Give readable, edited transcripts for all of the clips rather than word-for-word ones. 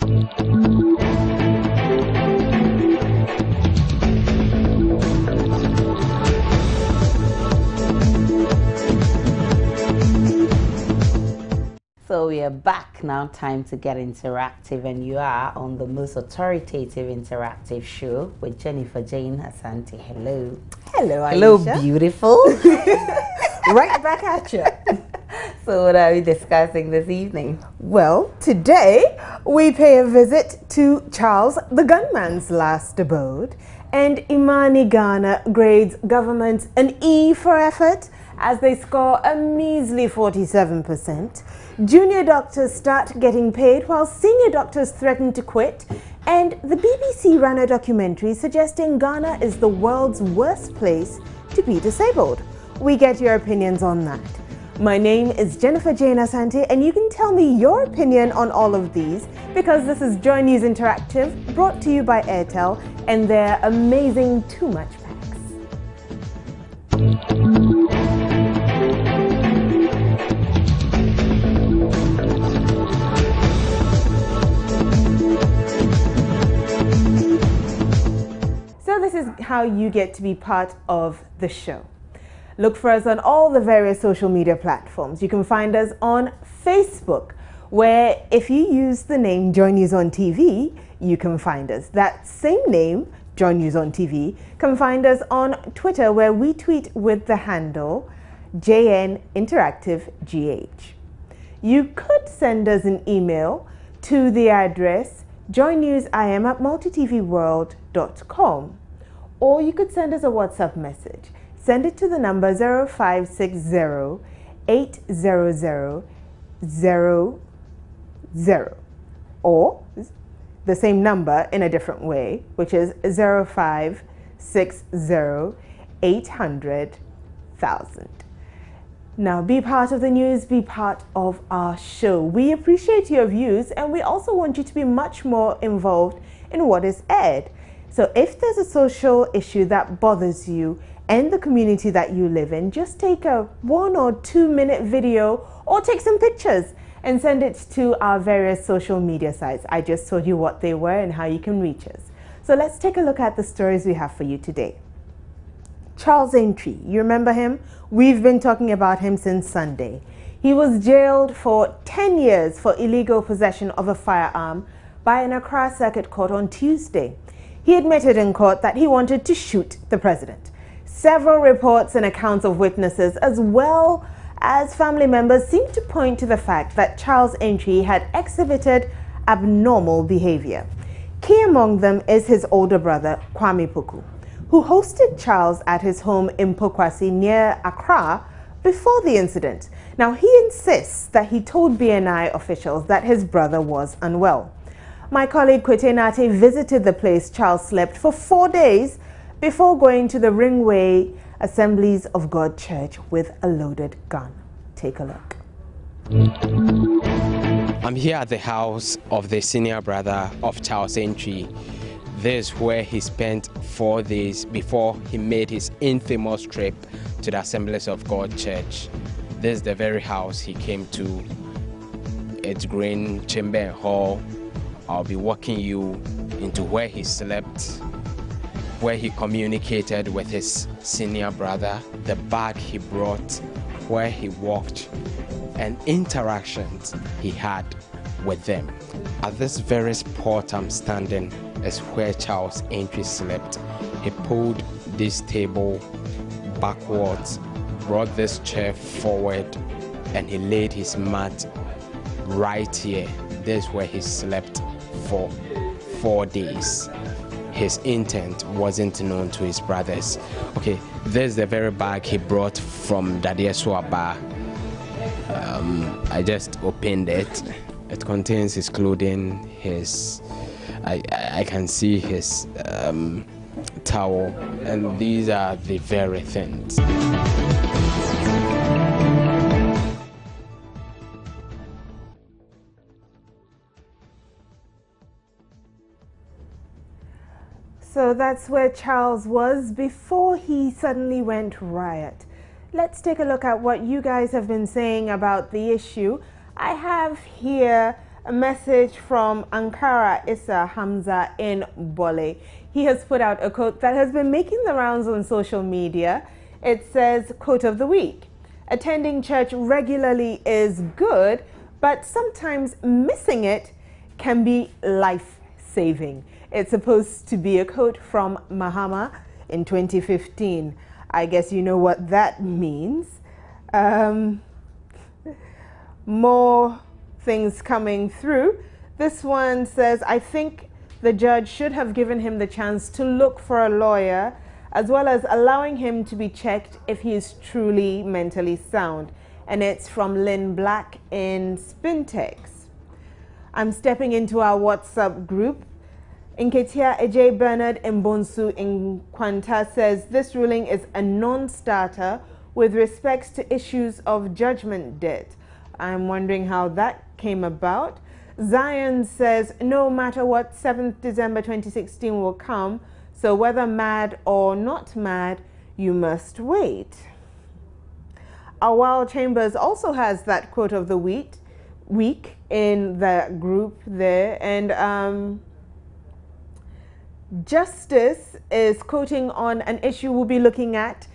So we are back now, time to get interactive, and you are on the most authoritative interactive show with Jennifer Jane Asante. Hello. Hello, Aisha. Hello, beautiful. Right back at you. So what are we discussing this evening? Well, today we pay a visit to Charles the gunman's last abode, and Imani Ghana grades government an E for effort as they score a measly 47%. Junior doctors start getting paid while senior doctors threaten to quit, and the BBC ran a documentary suggesting Ghana is the world's worst place to be disabled. We get your opinions on that. My name is Jennifer Jane Asante, and you can tell me your opinion on all of these because this is Joy News Interactive, brought to you by Airtel and their amazing Too Much packs. So this is how you get to be part of the show. Look for us on all the various social media platforms. You can find us on Facebook, where if you use the name Joy News on TV, you can find us. That same name, Joy News on TV, can find us on Twitter, where we tweet with the handle JN Interactive GH. You could send us an email to the address joynewsim@multitvworld.com, or you could send us a WhatsApp message. Send it to the number 0560 800 00, or the same number in a different way, which is 0560 800 1000. Now, be part of the news, be part of our show. We appreciate your views, and we also want you to be much more involved in what is aired. So if there's a social issue that bothers you and the community that you live in, just take a 1 or 2 minute video or take some pictures and send it to our various social media sites. I just told you what they were and how you can reach us. So let's take a look at the stories we have for you today. Charles Aintree, you remember him? We've been talking about him since Sunday. He was jailed for 10 years for illegal possession of a firearm by an Accra Circuit Court on Tuesday. He admitted in court that he wanted to shoot the president. Several reports and accounts of witnesses, as well as family members, seem to point to the fact that Charles Aintree had exhibited abnormal behavior. Key among them is his older brother, Kwame Poku, who hosted Charles at his home in Pokwasi near Accra before the incident. Now, he insists that he told BNI officials that his brother was unwell. My colleague Kwete Nate visited the place Charles slept for 4 days before going to the Ringway Assemblies of God Church with a loaded gun. Take a look. I'm here at the house of the senior brother of Charles Aintree. This is where he spent 4 days before he made his infamous trip to the Assemblies of God Church. This is the very house he came to. It's Green Chamber Hall. I'll be walking you into where he slept, where he communicated with his senior brother, the bag he brought, where he walked, and interactions he had with them. At this very spot I'm standing is where Charles Aintree slept. He pulled this table backwards, brought this chair forward, and he laid his mat right here. This is where he slept for 4 days. His intent wasn't known to his brothers. Okay, this is the very bag he brought from Daddy Swaba. I just opened it. It contains his clothing, I can see his towel, and these are the very things. So that's where Charles was before he suddenly went riot. Let's take a look at what you guys have been saying about the issue. I have here A message from Ankara Issa Hamza in Bole. He has put out a quote that has been making the rounds on social media. It says, quote of the week, attending church regularly is good, but sometimes missing it can be life-saving. It's supposed to be a quote from Mahama in 2015. I guess you know what that means. More things coming through. This one says, I think the judge should have given him the chance to look for a lawyer, as well as allowing him to be checked if he is truly mentally sound. And it's from Lynn Black in Spintex. I'm stepping into our WhatsApp group. Nketia Ej Bernard Mbonsu in Kwanta says this ruling is a non-starter with respect to issues of judgment debt. I'm wondering how that came about. Zion says no matter what, 7th December 2016 will come, so whether mad or not mad, you must wait. Awal Chambers also has that quote of the week in the group there, and Justice is quoting on an issue we'll be looking at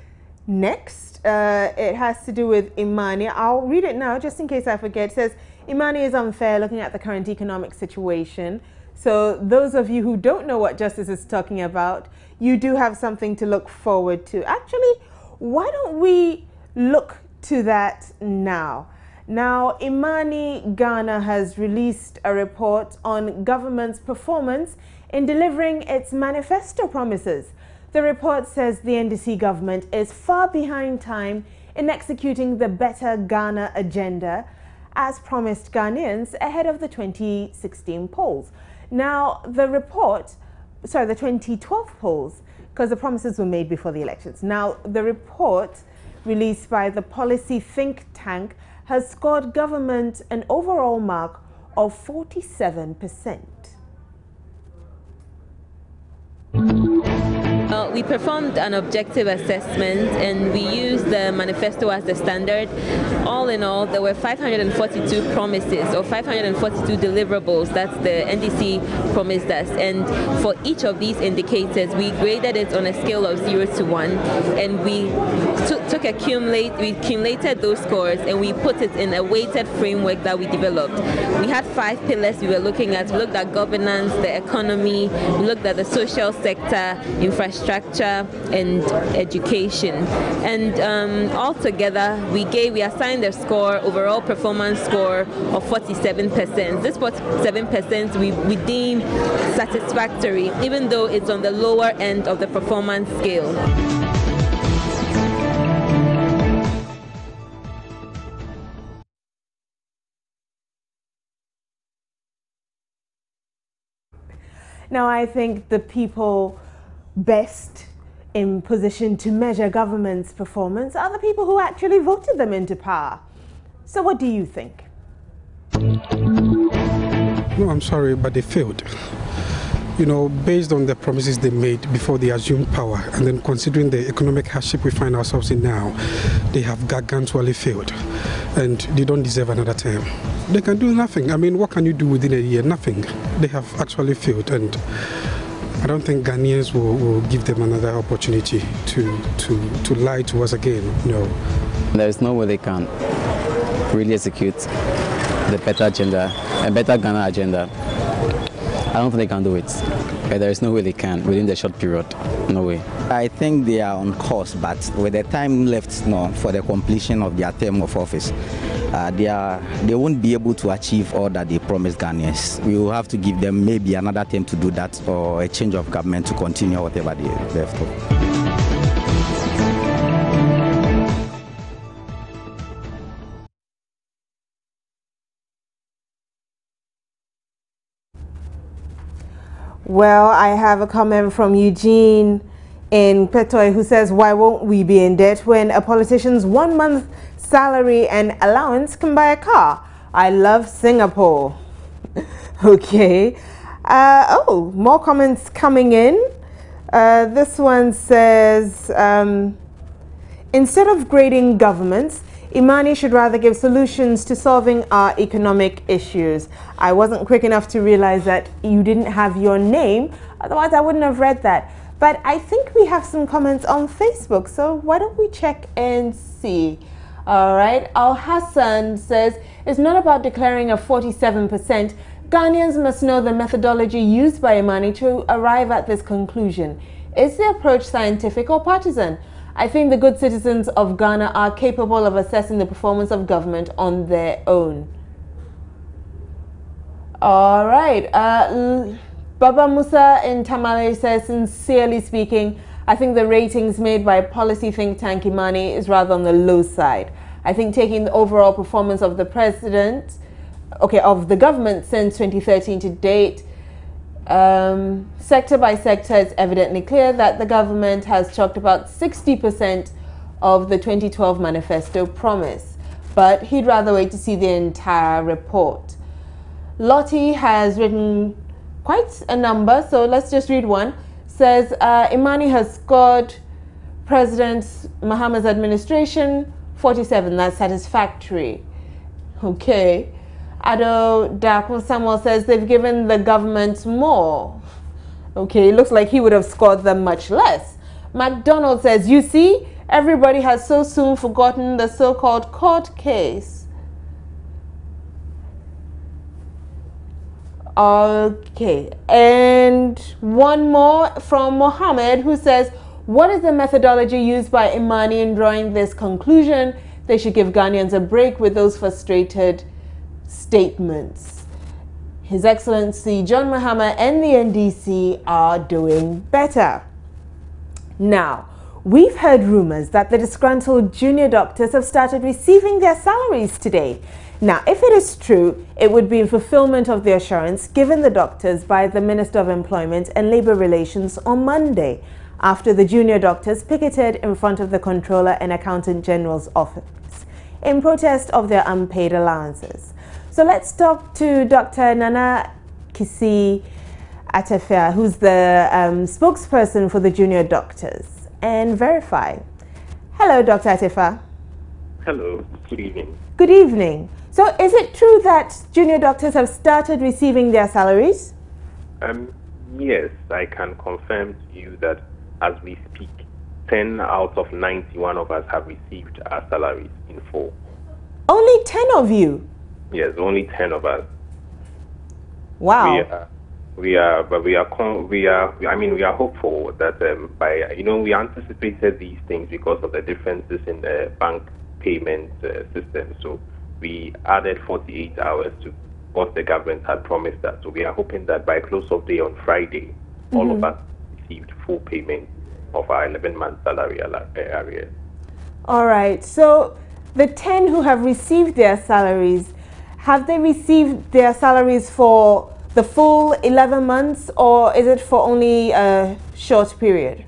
next. It has to do with Imani. I'll read it now just in case I forget. It says, Imani is unfair looking at the current economic situation. So those of you who don't know what Justice is talking about, you do have something to look forward to. Actually, why don't we look to that now? Now, Imani Ghana has released a report on government's performance in delivering its manifesto promises. The report says the NDC government is far behind time in executing the Better Ghana agenda as promised Ghanaians ahead of the 2016 polls. Now, the 2012 polls, because the promises were made before the elections. Now, the report released by the policy think tank has scored government an overall mark of 47%. We performed an objective assessment and we used the manifesto as the standard. All in all, there were 542 promises or 542 deliverables that the NDC promised us. And for each of these indicators, we graded it on a scale of 0 to 1. And we accumulated those scores and we put it in a weighted framework that we developed. We had 5 pillars we were looking at. We looked at governance, the economy, we looked at the social sector, infrastructure, and education. And altogether, we assigned a score, overall performance score of 47%. This 47% we deem satisfactory, even though it's on the lower end of the performance scale. Now, I think the people best in position to measure government's performance are the people who actually voted them into power. So what do you think? No, I'm sorry, but they failed. You know, based on the promises they made before they assumed power, and then considering the economic hardship we find ourselves in now, they have gargantually failed, and they don't deserve another term. They can do nothing. I mean, what can you do within a year? Nothing. They have actually failed, and I don't think Ghanaians will give them another opportunity to lie to us again. No. There is no way they can really execute the better agenda, a better Ghana agenda. I don't think they can do it. But there is no way they can within the short period. No way. I think they are on course, but with the time left for the completion of their term of office, they won't be able to achieve all that they promised Ghanaians. We will have to give them maybe another term to do that, or a change of government to continue whatever they left off. Well, I have a comment from Eugene in Petoy who says, why won't we be in debt when a politician's 1 month salary and allowance can buy a car? I love Singapore. Okay. Oh, more comments coming in. This one says, instead of grading governments, Imani should rather give solutions to solving our economic issues. I wasn't quick enough to realize that you didn't have your name, otherwise I wouldn't have read that. But I think we have some comments on Facebook, so why don't we check and see? All right, Al Hassan says, it's not about declaring a 47%. Ghanaians must know the methodology used by Imani to arrive at this conclusion. Is the approach scientific or partisan? I think the good citizens of Ghana are capable of assessing the performance of government on their own. All right. Baba Musa in Tamale says, sincerely speaking, I think the ratings made by policy think tank Imani is rather on the low side. I think taking the overall performance of the president, of the government since 2013 to date, sector by sector, it's evidently clear that the government has chalked about 60% of the 2012 manifesto promise, but he'd rather wait to see the entire report. Lottie has written quite a number, so let's just read one. Says, Imani has scored President Mahama's administration 47, that's satisfactory. Okay. Ado Dako Samuel says they've given the government more. Okay, it looks like he would have scored them much less. McDonald says, you see, everybody has so soon forgotten the so-called court case. Okay, and one more from Mohammed, who says, what is the methodology used by Imani in drawing this conclusion? They should give Ghanaians a break with those frustrated statements. His Excellency John Mahama and the NDC are doing better. Now, we've heard rumors that the disgruntled junior doctors have started receiving their salaries today. Now, if it is true, it would be in fulfillment of the assurance given the doctors by the Minister of Employment and Labour Relations on Monday, after the junior doctors picketed in front of the Comptroller and Accountant General's office in protest of their unpaid allowances. So let's talk to Dr. Nana Kisi Atefia, who's the spokesperson for the junior doctors, and verify. Hello, Dr. Atefia. Hello, good evening. Good evening. So is it true that junior doctors have started receiving their salaries? Yes, I can confirm to you that as we speak, 10 out of 91 of us have received our salaries in full. Only 10 of you? Yes, only 10 of us. Wow. We are hopeful that we anticipated these things because of the differences in the bank payment system. So we added 48 hours to what the government had promised us. So we are hoping that by close of day on Friday, all of us received full payment of our 11-month salary arrears. All right. So the 10 who have received their salaries, have they received their salaries for the full 11 months, or is it for only a short period?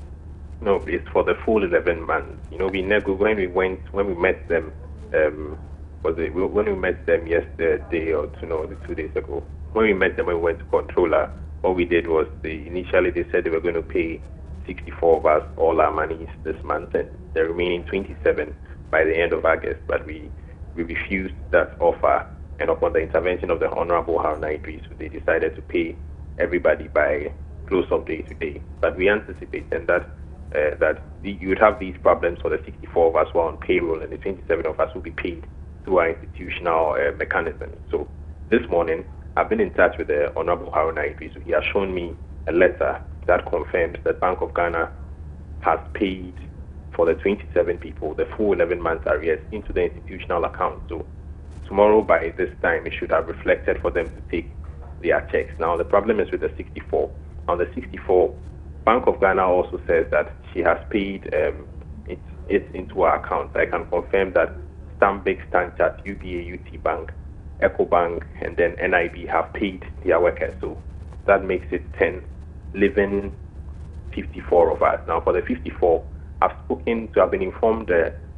No, it's for the full 11 months. You know, when we met them, when we met them yesterday or 2 days ago, when we met them, when we went to Controller, what we did was initially they said they were going to pay 64 of us all our monies this month and the remaining 27 by the end of August, but we refused that offer, and upon the intervention of the Honorable Haruna Idris, they decided to pay everybody by close of day today. But we anticipate that you would have these problems for the 64 of us who are on payroll, and the 27 of us will be paid through our institutional mechanism. So this morning, I've been in touch with the Honorable Haruna Idris. He has shown me a letter that confirms that Bank of Ghana has paid for the 27 people the full 11 months arrears into the institutional account. So tomorrow by this time, it should have reflected for them to take their checks. Now, the problem is with the 64. On the 64, Bank of Ghana also says that she has paid it into our account. I can confirm that Stanbic, Stanchart, UBA, UT Bank, EcoBank, and then NIB have paid their workers. So that makes it 10, leaving 54 of us. Now, for the 54, I've been informed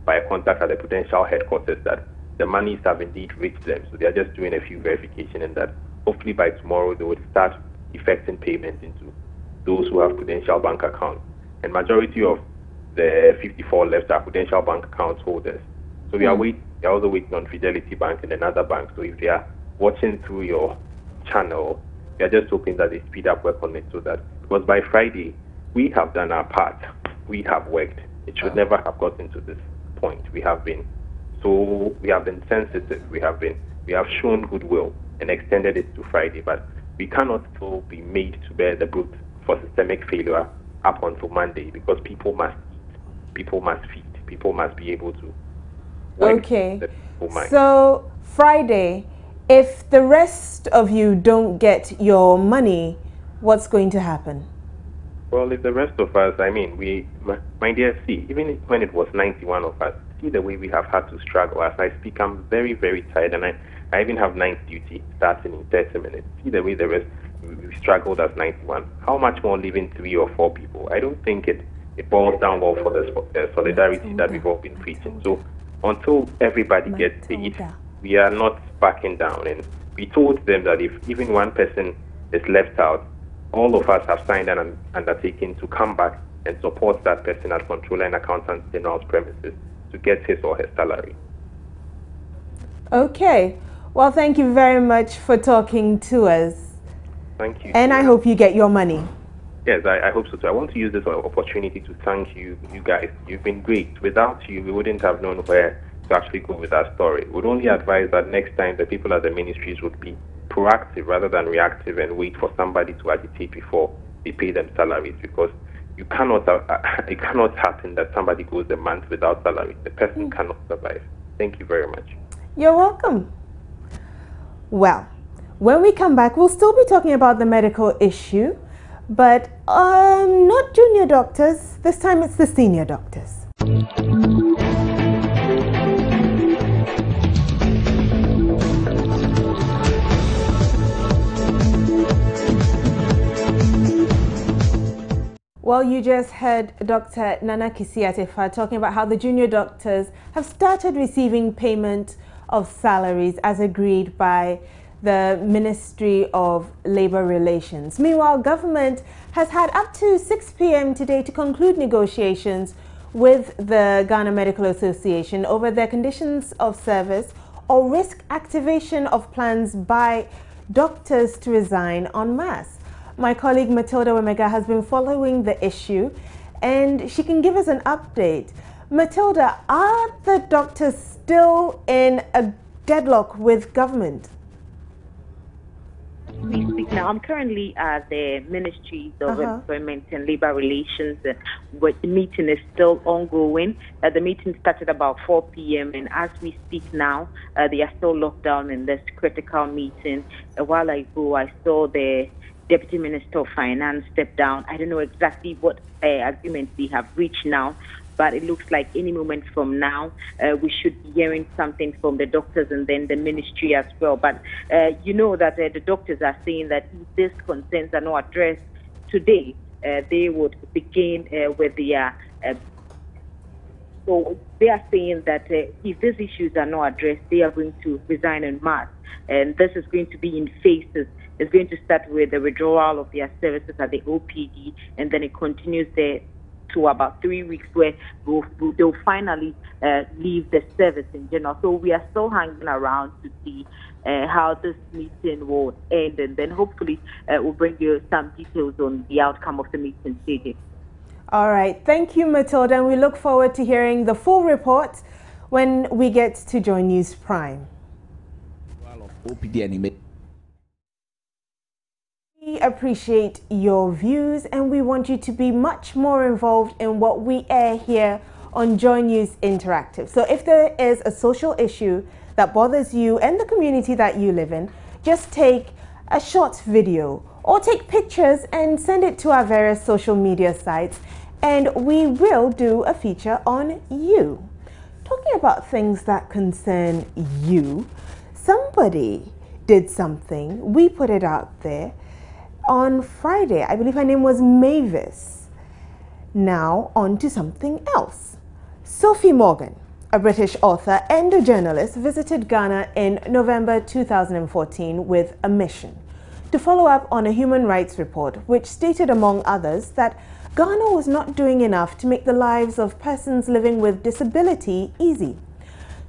by a contact at the Prudential headquarters that the monies have indeed reached them. So they are just doing a few verification, and that hopefully by tomorrow they will start effecting payments into those who have Prudential bank accounts. And majority of the 54 left are Prudential bank account holders. So we are They're also waiting on Fidelity Bank and another bank. So if they are watching through your channel, we are just hoping that they speed up work on it, so that, because by Friday we have done our part, we have worked. It should never have gotten to this point. We have been sensitive. We have shown goodwill and extended it to Friday, but we cannot still be made to bear the brunt for systemic failure up until Monday, because people must feed, people must be able to work. Okay, so Friday, if the rest of you don't get your money, what's going to happen? Well, if the rest of us, I mean, my dear, see, even when it was 91 of us, see the way we have had to struggle. As I speak, I'm very, very tired, and I even have night duty starting in 30 minutes. See the way the rest, we struggled as 91. How much more leaving 3 or 4 people? I don't think it boils down well for the solidarity that we've all been preaching. So until everybody gets paid, we are not backing down. And we told them that if even one person is left out, all of us have signed an undertaking to come back and support that person as Controller and Accountant General's premises to get his or her salary. Okay. Well, thank you very much for talking to us. Thank you. And I hope you get your money. Yes, I hope so too. I want to use this opportunity to thank you guys. You've been great. Without you, we wouldn't have known where to actually go with our story. We'd only advise that next time the people at the ministries would be proactive rather than reactive and wait for somebody to agitate before they pay them salaries, because it cannot happen that somebody goes a month without salary. The person cannot survive. Thank you very much. You're welcome. Well, when we come back, we'll still be talking about the medical issue, but not junior doctors. This time it's the senior doctors. Well, you just heard Dr. Nana Kisiatefa talking about how the junior doctors have started receiving payment of salaries as agreed by the Ministry of Labour Relations. Meanwhile, government has had up to 6 p.m. today to conclude negotiations with the Ghana Medical Association over their conditions of service or risk activation of plans by doctors to resign en masse. My colleague Matilda Wemega has been following the issue and she can give us an update. Matilda, are the doctors still in a deadlock with government? We speak now. I'm currently at the Ministry of Employment and Labour Relations, where the meeting is still ongoing. The meeting started about 4 p.m. and as we speak now, they are still locked down in this critical meeting. A while ago, I saw the Deputy Minister of Finance step down. I don't know exactly what agreement they have reached now, but it looks like any moment from now, we should be hearing something from the doctors and then the ministry as well. But you know that the doctors are saying that if these concerns are not addressed today, they would begin with the... so they are saying that if these issues are not addressed, they are going to resign en masse. And this is going to be in phases. It's going to start with the withdrawal of their services at the OPD, and then it continues there to about 3 weeks where they'll finally leave the service in general. So we are still hanging around to see how this meeting will end, and then hopefully we'll bring you some details on the outcome of the meeting today. All right. Thank you, Matilda, and we look forward to hearing the full report when we get to Joy News Prime. We appreciate your views and we want you to be much more involved in what we air here on Joy News Interactive. So if there is a social issue that bothers you and the community that you live in, just take a short video or take pictures and send it to our various social media sites and we will do a feature on you. Talking about things that concern you, somebody did something, we put it out there. On Friday, I believe her name was Mavis. Now on to something else. Sophie Morgan, a British author and a journalist, visited Ghana in November 2014 with a mission to follow up on a human rights report which stated, among others, that Ghana was not doing enough to make the lives of persons living with disability easy.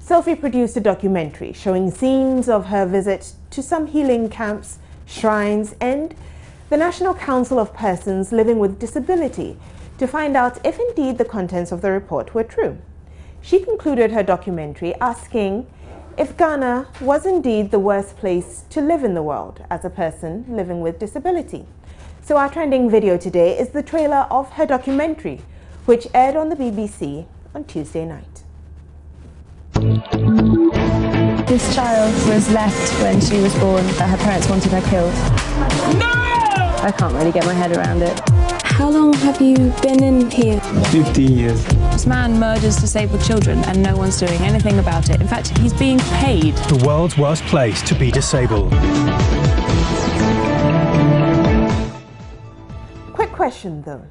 Sophie produced a documentary showing scenes of her visit to some healing camps, shrines, and the National Council of Persons Living with Disability to find out if indeed the contents of the report were true. She concluded her documentary asking if Ghana was indeed the worst place to live in the world as a person living with disability. So our trending video today is the trailer of her documentary, which aired on the BBC on Tuesday night. This child was left when she was born, that her parents wanted her killed. No! I can't really get my head around it. How long have you been in here? 15 years. This man murders disabled children and no one's doing anything about it. In fact, he's being paid. The world's worst place to be disabled. Quick question though.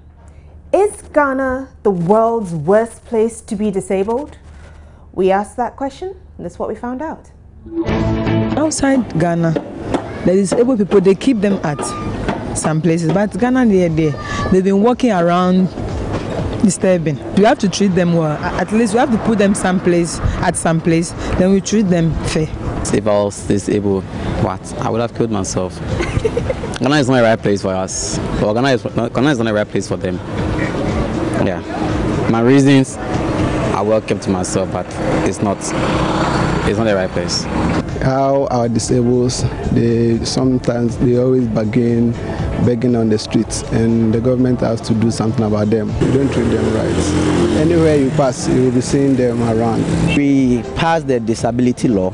Is Ghana the world's worst place to be disabled? We asked that question, and that's what we found out. Outside Ghana, the disabled people, they keep them at some places, but Ghana, they've been walking around disturbing. You have to treat them well. At least you have to put them at some place, then we treat them fair. If I was disabled, what? I would have killed myself. Ghana is not the right place for us. Well, Ghana is not the right place for them. Yeah. My reasons are well kept to myself, but it's not the right place. How our disabled, sometimes they always begging on the streets, and the government has to do something about them. We don't treat them right. Anywhere you pass, you will be seeing them around. We passed the disability law,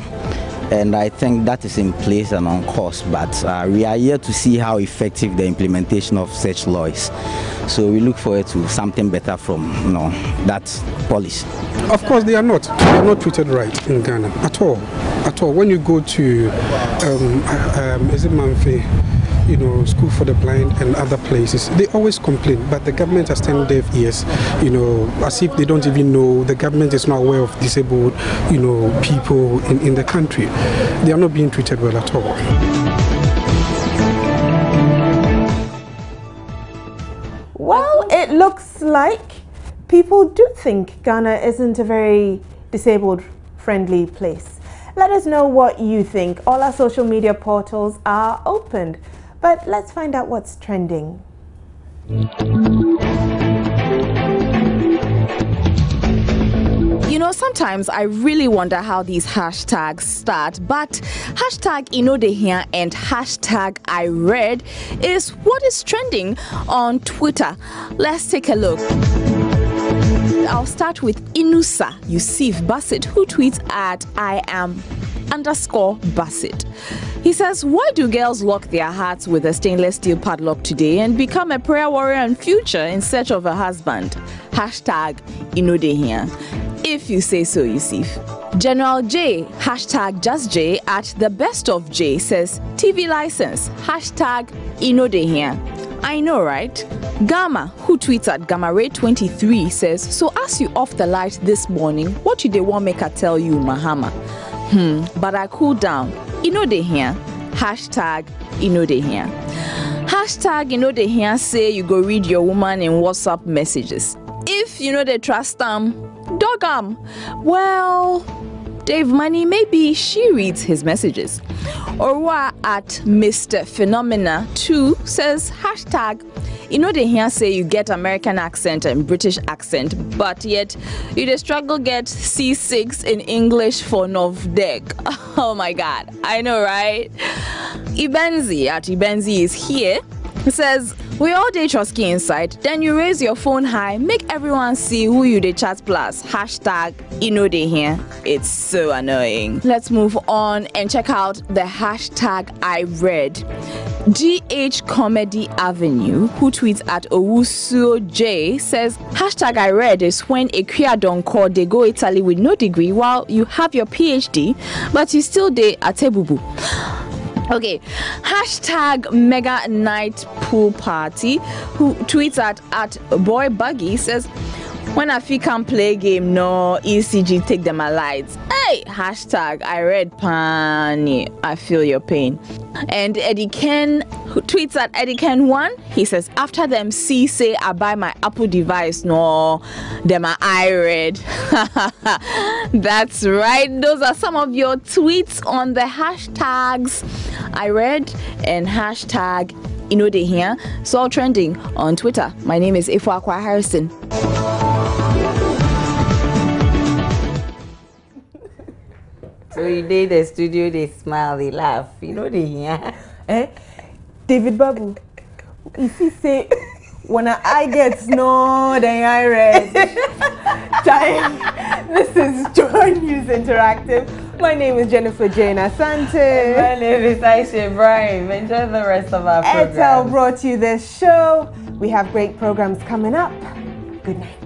and I think that is in place and on course, but we are here to see how effective the implementation of such law is. So we look forward to something better from that policy. Of course, they are not treated right in Ghana at all. When you go to is it Manfi, School for the Blind and other places, they always complain, but the government has turned deaf ears, as if they don't even know. The government is not aware of disabled, people in the country. They are not being treated well at all. Well, it looks like people do think Ghana isn't a very disabled-friendly place. Let us know what you think. All our social media portals are opened. But let's find out what's trending. Sometimes I really wonder how these hashtags start, but hashtag Inodehia and hashtag I read is what is trending on Twitter. Let's take a look. I'll start with Inusa Yusuf Bassett, who tweets at @Bassett. He says, why do girls lock their hearts with a stainless steel padlock today and become a prayer warrior in future in search of a husband? Hashtag Inodehia. If you say so, Yusuf. General J, hashtag Just J at the best of J says, TV license, hashtag Inodehia. I know, right? Gamma, who tweets at GammaRay23 says, so as you off the light this morning, what do they want make I tell you, Mahama? But I cool down. Inodehia. Hashtag Inodehia. Hashtag Inodehia say you go read your woman in WhatsApp messages. If they trust them, dog them. Well, Dave Money, maybe she reads his messages. Orwa at Mr. Phenomena 2 says, hashtag Inodehia say you get American accent and British accent, but yet you dey struggle get C6 in English for Novdek. Oh my God, I know, right? Ibenzi at Ibenzi is here. He says, we all day trusky inside, then you raise your phone high, make everyone see who you dey chat plus. Hashtag Inodehia. It's so annoying. Let's move on and check out the hashtag I read. GH Comedy Avenue, who tweets at Owusuo J, says, hashtag I read is when a Kriadon called they go Italy with no degree while you have your PhD, but you still dey at Tebubu. Okay, hashtag Mega Night Pool Party, who tweets at Boy Buggy, says, when I feel can play game, no ECG take them alight. Hey, hashtag I read Pani, I feel your pain. And Eddie Ken, who tweets at EddieKen1. He says, after them see say I buy my Apple device, no, them I read. That's right. Those are some of your tweets on the hashtags I read and hashtag Inode here. So all trending on Twitter. My name is Ifwakwa Harrison. So you did the studio, they smile, they laugh. You know they hear. David Babu, if he say when I get snow, then I read. Time. This is Joy News Interactive. My name is Jennifer Jane Asante. My name is Aisha Ibrahim. Enjoy the rest of our program. Etel brought you this show. We have great programs coming up. Good night.